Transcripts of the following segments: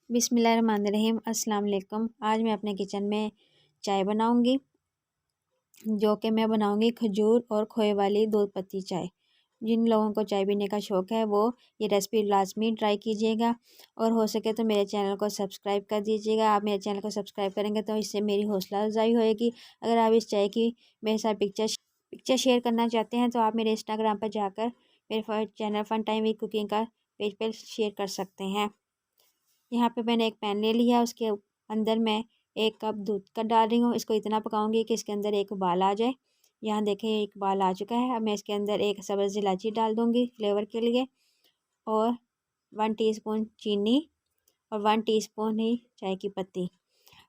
बिस्मिल्लाहिर्रहमानिर्रहीम। अस्सलाम वालेकुम। आज मैं अपने किचन में चाय बनाऊंगी, जो कि मैं बनाऊंगी खजूर और खोए वाली दूध पत्ती चाय। जिन लोगों को चाय पीने का शौक़ है वो ये रेसिपी लाजमी ट्राई कीजिएगा, और हो सके तो मेरे चैनल को सब्सक्राइब कर दीजिएगा। आप मेरे चैनल को सब्सक्राइब करेंगे तो इससे मेरी हौसला अफजाई होएगी। अगर आप इस चाय की मेरे साथ पिक्चर शेयर करना चाहते हैं तो आप मेरे इंस्टाग्राम पर जाकर मेरे channel fun time with cooking का पेज पर शेयर कर सकते हैं। यहाँ पे मैंने एक पैन ले लिया, उसके अंदर मैं 1 कप दूध का डाल रही हूँ। इसको इतना पकाऊंगी कि इसके अंदर एक उबाल आ जाए। यहाँ देखें एक उबाल आ चुका है। अब मैं इसके अंदर एक सब्ज़ इलायची डाल दूँगी फ्लेवर के लिए, और 1 टीस्पून चीनी और 1 टीस्पून ही चाय की पत्ती।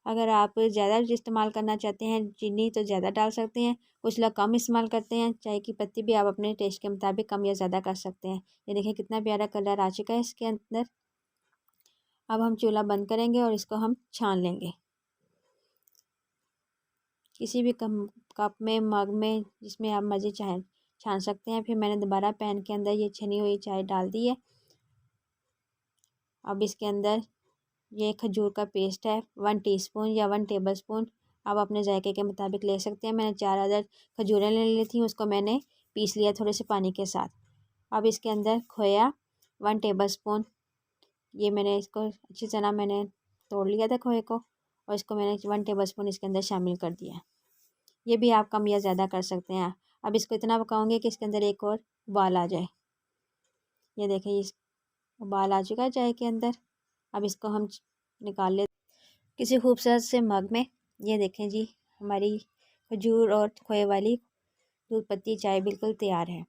अगर आप ज़्यादा इस्तेमाल करना चाहते हैं चीनी तो ज़्यादा डाल सकते हैं, कुछ लोग कम इस्तेमाल करते हैं। चाय की पत्ती भी आप अपने टेस्ट के मुताबिक कम या ज़्यादा कर सकते हैं। ये देखिए कितना प्यारा कलर आ चुका है इसके अंदर। अब हम चूल्हा बंद करेंगे और इसको हम छान लेंगे किसी भी कप में, मग में, जिसमें आप मर्जी चाहें छान सकते हैं। फिर मैंने दोबारा पैन के अंदर ये छनी हुई चाय डाल दी है। अब इसके अंदर ये खजूर का पेस्ट है 1 टीस्पून या 1 टेबलस्पून, आप अपने जायके के मुताबिक ले सकते हैं। मैंने 4 अदद खजूरें ले ली थी, उसको मैंने पीस लिया थोड़े से पानी के साथ। अब इसके अंदर खोया 1 टेबलस्पून, ये मैंने इसको अच्छी तरह मैंने तोड़ लिया था खोए को, और इसको मैंने 1 टेबलस्पून इसके अंदर शामिल कर दिया। ये भी आप कम या ज़्यादा कर सकते हैं। अब इसको इतना पकाऊंगे कि इसके अंदर एक और उबाल आ जाए। ये देखें इस उबाल आ चुका है चाय के अंदर। अब इसको हम निकाल ले किसी खूबसूरत से मग में। ये देखें जी, हमारी खजूर और खोए वाली दूध पत्ती चाय बिल्कुल तैयार है।